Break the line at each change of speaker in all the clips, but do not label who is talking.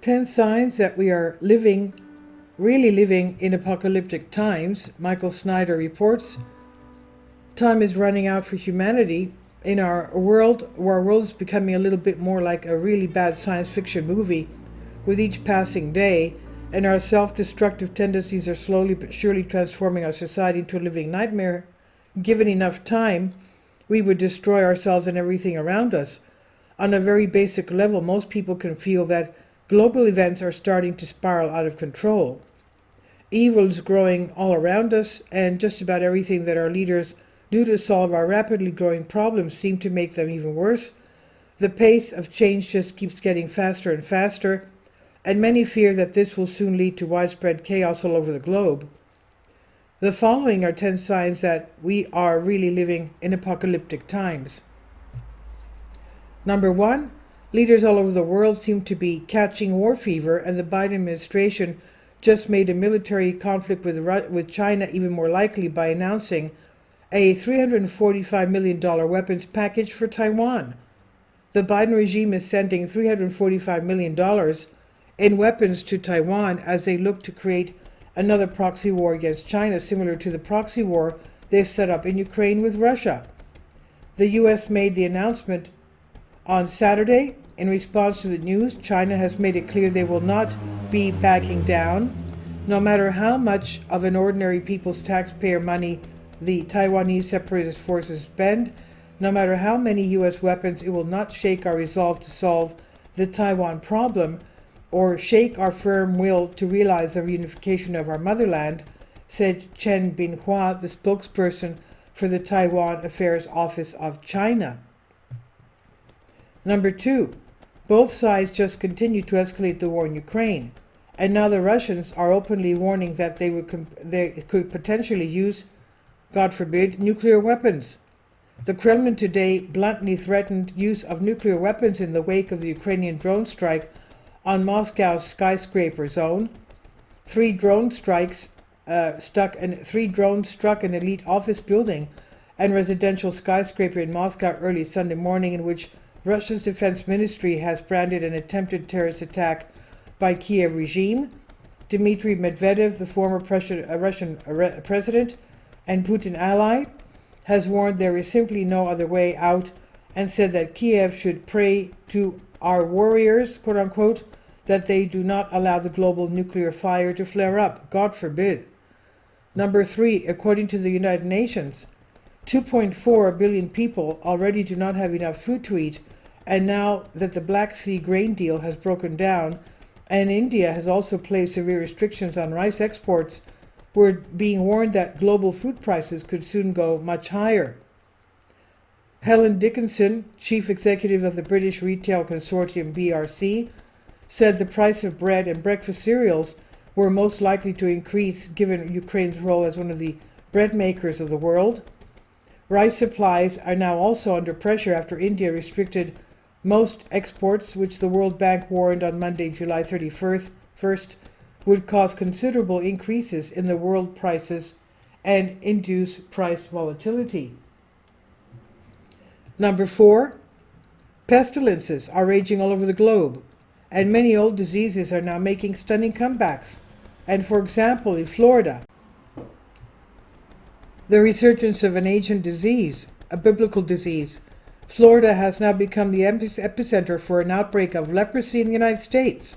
10 signs that we are really living in apocalyptic times. Michael Snyder reports, time is running out for humanity in our world, where our world is becoming a little bit more like a really bad science fiction movie with each passing day, and our self-destructive tendencies are slowly but surely transforming our society into a living nightmare. Given enough time, we would destroy ourselves and everything around us. On a very basic level, most people can feel that global events are starting to spiral out of control. Evil is growing all around us, and just about everything that our leaders do to solve our rapidly growing problems seem to make them even worse. The pace of change just keeps getting faster and faster, and many fear that this will soon lead to widespread chaos all over the globe. The following are 10 signs that we are really living in apocalyptic times. Number 1, leaders all over the world seem to be catching war fever, and the Biden administration just made a military conflict with China even more likely by announcing a $345 million weapons package for Taiwan. The Biden regime is sending $345 million in weapons to Taiwan as they look to create another proxy war against China, similar to the proxy war they've set up in Ukraine with Russia. The U.S. made the announcement on Saturday. In response to the news, China has made it clear they will not be backing down. No matter how much of an ordinary people's taxpayer money the Taiwanese separatist forces spend, no matter how many U.S. weapons, it will not shake our resolve to solve the Taiwan problem or shake our firm will to realize the reunification of our motherland, said Chen Binhua, the spokesperson for the Taiwan Affairs Office of China. Number 2, both sides just continue to escalate the war in Ukraine, and now the Russians are openly warning that they could potentially use, God forbid, nuclear weapons. The Kremlin today bluntly threatened use of nuclear weapons in the wake of the Ukrainian drone strike on Moscow's skyscraper zone. Three drones struck an elite office building and residential skyscraper in Moscow early Sunday morning, in which Russia's defense ministry has branded an attempted terrorist attack by Kiev regime. Dmitry Medvedev, the former Russian president and Putin ally, has warned there is simply no other way out and said that Kiev should pray to our warriors, quote unquote, that they do not allow the global nuclear fire to flare up. God forbid. Number 3, according to the United Nations, 2.4 billion people already do not have enough food to eat, and now that the Black Sea grain deal has broken down and India has also placed severe restrictions on rice exports, we're being warned that global food prices could soon go much higher. Helen Dickinson, chief executive of the British retail consortium BRC, said the price of bread and breakfast cereals were most likely to increase given Ukraine's role as one of the bread makers of the world. Rice supplies are now also under pressure after India restricted most exports, which the World Bank warned on Monday, July 31st, would cause considerable increases in the world prices and induce price volatility. Number 4, pestilences are raging all over the globe, and many old diseases are now making stunning comebacks. And for example, in Florida, the resurgence of an ancient disease, a biblical disease, Florida has now become the epicenter for an outbreak of leprosy in the United States.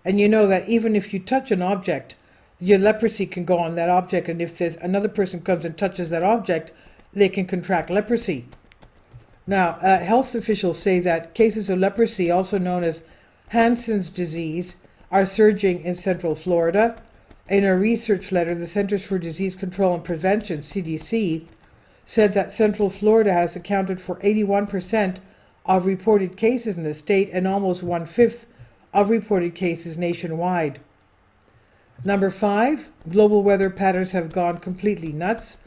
And you know that even if you touch an object, your leprosy can go on that object, and if another person comes and touches that object, they can contract leprosy. Now, health officials say that cases of leprosy, also known as Hansen's disease, are surging in Central Florida. In a research letter, the Centers for Disease Control and Prevention, CDC, said that Central Florida has accounted for 81% of reported cases in the state and almost 1/5 of reported cases nationwide. Number 5, global weather patterns have gone completely nuts.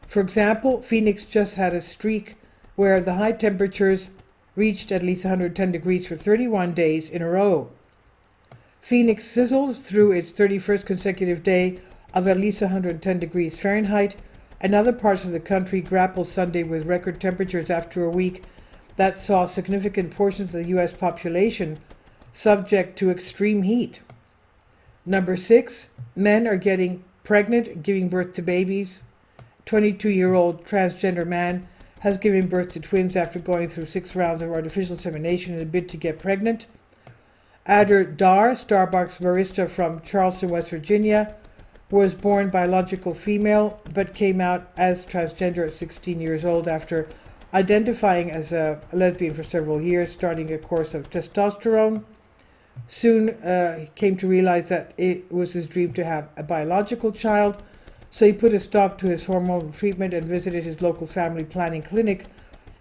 For example, Phoenix just had a streak where the high temperatures reached at least 110 degrees for 31 days in a row. Phoenix sizzled through its 31st consecutive day of at least 110 degrees Fahrenheit, and other parts of the country grappled Sunday with record temperatures after a week that saw significant portions of the U.S. population subject to extreme heat. Number 6, men are getting pregnant, giving birth to babies. 22-year-old transgender man has given birth to twins after going through 6 rounds of artificial insemination in a bid to get pregnant. Adder Dar, Starbucks barista from Charleston, West Virginia, was born biological female but came out as transgender at 16 years old after identifying as a lesbian for several years, starting a course of testosterone. Soon he came to realize that it was his dream to have a biological child, so he put a stop to his hormonal treatment and visited his local family planning clinic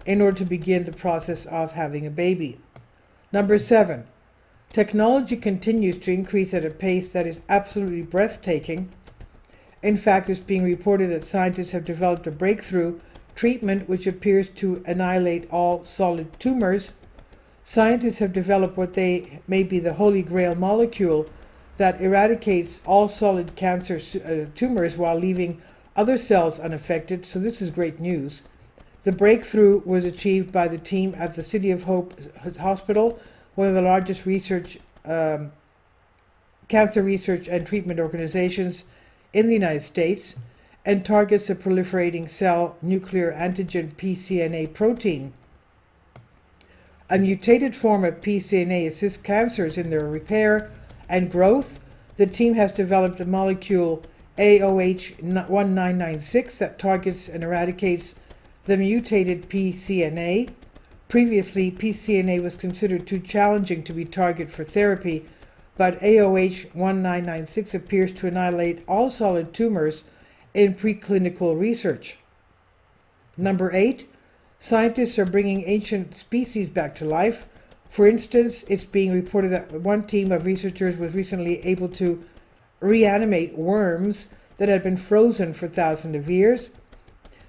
in order to begin the process of having a baby. Number 7, technology continues to increase at a pace that is absolutely breathtaking. In fact, it's being reported that scientists have developed a breakthrough treatment which appears to annihilate all solid tumors. Scientists have developed what they may be the holy grail molecule that eradicates all solid cancer tumors while leaving other cells unaffected, so this is great news. The breakthrough was achieved by the team at the City of Hope Hospital, one of the largest cancer research and treatment organizations in the United States, and targets the proliferating cell nuclear antigen pCNA protein. A mutated form of pCNA assists cancers in their repair and growth. The team has developed a molecule AOH1996 that targets and eradicates the mutated pCNA. Previously, pCNA was considered too challenging to be targeted for therapy, but AOH1996 appears to annihilate all solid tumors in preclinical research. Number 8, scientists are bringing ancient species back to life. For instance, it's being reported that one team of researchers was recently able to reanimate worms that had been frozen for thousands of years.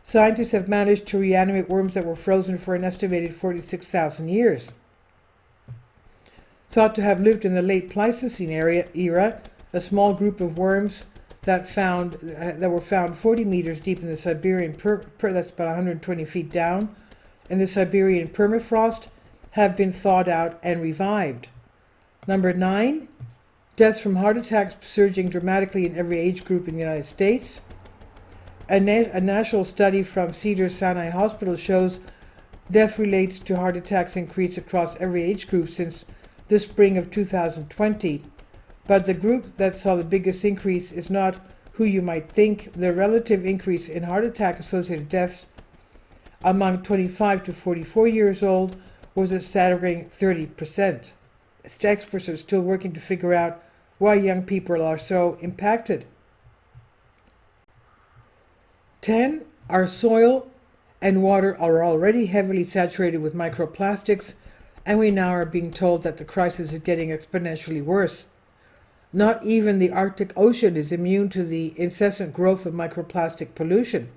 Scientists have managed to reanimate worms that were frozen for an estimated 46,000 years. Thought to have lived in the late Pleistocene era, a small group of worms that were found 40 meters deep in the Siberian that's about 120 feet down, in the Siberian permafrost, have been thawed out and revived. Number 9, deaths from heart attacks surging dramatically in every age group in the United States. A national study from Cedars-Sinai Hospital shows death relates to heart attacks increase across every age group since the spring of 2020. But the group that saw the biggest increase is not who you might think. The relative increase in heart attack-associated deaths among 25 to 44 years old was a staggering 30%. Experts are still working to figure out why young people are so impacted. 10. Our soil and water are already heavily saturated with microplastics, and we now are being told that the crisis is getting exponentially worse. Not even the Arctic Ocean is immune to the incessant growth of microplastic pollution.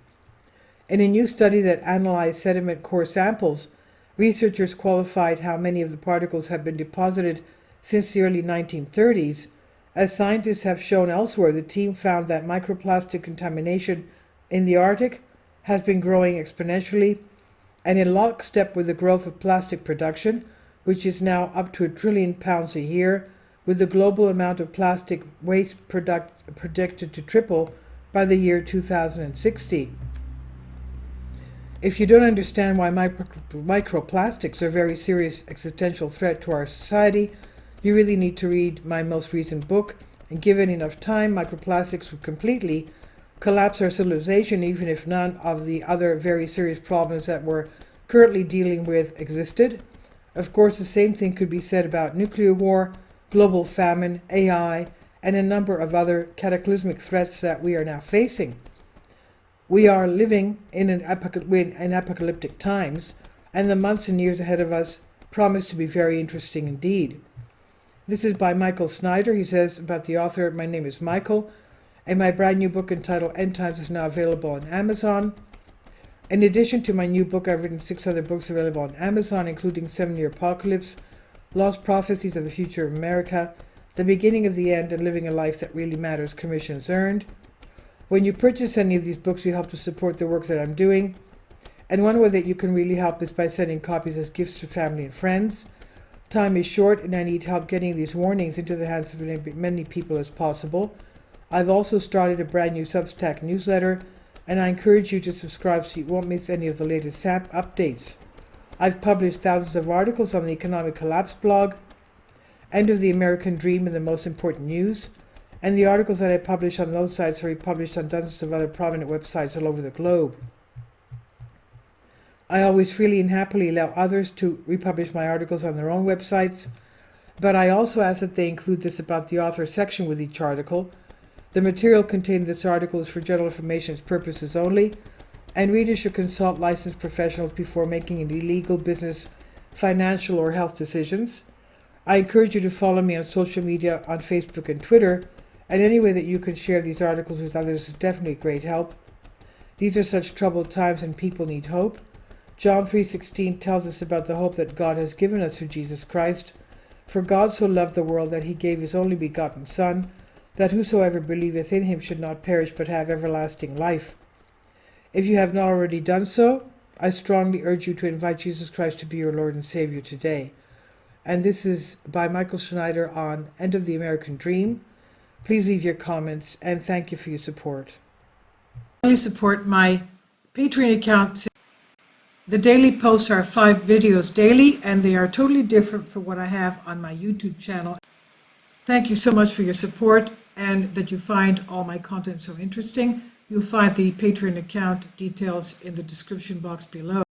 In a new study that analyzed sediment core samples, researchers qualified how many of the particles have been deposited since the early 1930s. As scientists have shown elsewhere, the team found that microplastic contamination in the Arctic has been growing exponentially and in lockstep with the growth of plastic production, which is now up to £1 trillion a year, with the global amount of plastic waste predicted to triple by the year 2060. If you don't understand why microplastics are a very serious existential threat to our society, you really need to read my most recent book, and given enough time, microplastics would completely collapse our civilization, even if none of the other very serious problems that we're currently dealing with existed. Of course, the same thing could be said about nuclear war, global famine, AI, and a number of other cataclysmic threats that we are now facing. We are living in apocalyptic times, and the months and years ahead of us promise to be very interesting indeed. This is by Michael Snyder. He says about the author, "My name is Michael, and my brand new book entitled End Times is now available on Amazon. In addition to my new book, I've written 6 other books available on Amazon, including 7-Year Apocalypse, Lost Prophecies of the Future of America, The Beginning of the End, and Living a Life That Really Matters, Commissions Earned. When you purchase any of these books, you help to support the work that I'm doing. And one way that you can really help is by sending copies as gifts to family and friends. Time is short and I need help getting these warnings into the hands of as many people as possible. I've also started a brand new Substack newsletter, and I encourage you to subscribe so you won't miss any of the latest SAP updates. I've published thousands of articles on the Economic Collapse blog, End of the American Dream and the Most Important News, and the articles that I publish on those sites are republished on dozens of other prominent websites all over the globe. I always freely and happily allow others to republish my articles on their own websites, but I also ask that they include this about the author section with each article. The material contained in this article is for general information purposes only, and readers should consult licensed professionals before making any legal, business, financial, or health decisions. I encourage you to follow me on social media on Facebook and Twitter, and any way that you can share these articles with others is definitely a great help. These are such troubled times and people need hope. John 3:16 tells us about the hope that God has given us through Jesus Christ. For God so loved the world that he gave his only begotten Son, that whosoever believeth in him should not perish but have everlasting life. If you have not already done so, I strongly urge you to invite Jesus Christ to be your Lord and Savior today. And this is by Michael Schneider on End of the American Dream. Please leave your comments, and thank you for your support. Please support my Patreon account. The daily posts are 5 videos daily, and they are totally different from what I have on my YouTube channel. Thank you so much for your support and that you find all my content so interesting. You'll find the Patreon account details in the description box below.